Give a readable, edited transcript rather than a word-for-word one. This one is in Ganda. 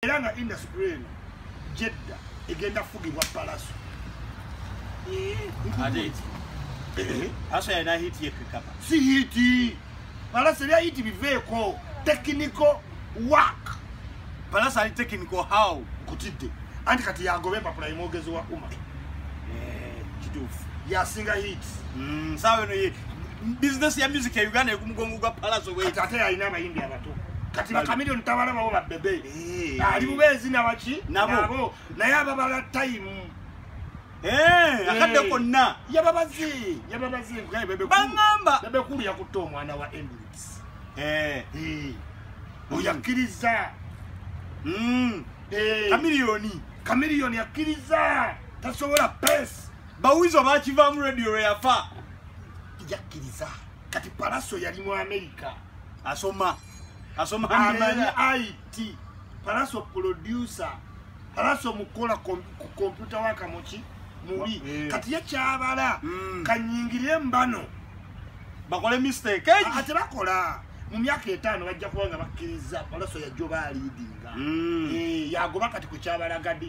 era nga industry eno Jeddah egenda fugibwa Palaso Asa yana hit ye kikapa. Si hiti. Palaso ya hiti biveeko technical work. Palaso ali technical how Kutidde. Anti kati yagobe papula imogezi wa umma. Kitufu. Ya singa hit. Sawe no ye business ya music ya Uganda ekumugongo gwa Palaso we. Kati ate yalina abayimbi abato. Kati bakamilioni tabala babo babebe. Ali bubezi na bachi nabo. Naye ababala time. Akadde konna. Yababazi ngaye bebe kulu. Bangamba. Bebe kulu yakuto omwana wa Emirates. Oyakiriza. Kamiliyoni yakiriza. Tasobola pesa. Bawizo bakiva mu radio yafa. Yakiriza. Kati Palaso yali mu America. Asoma IT. Palaso producer. Palaso mukola computer waka mochi. Muri kati yakyabala kanyingire mbano bakole mistake ate bakola mu myaka 5 bajja kuba nga bakkiriza Palaso ya joba leadinga yagoba kati ku kyabala gadi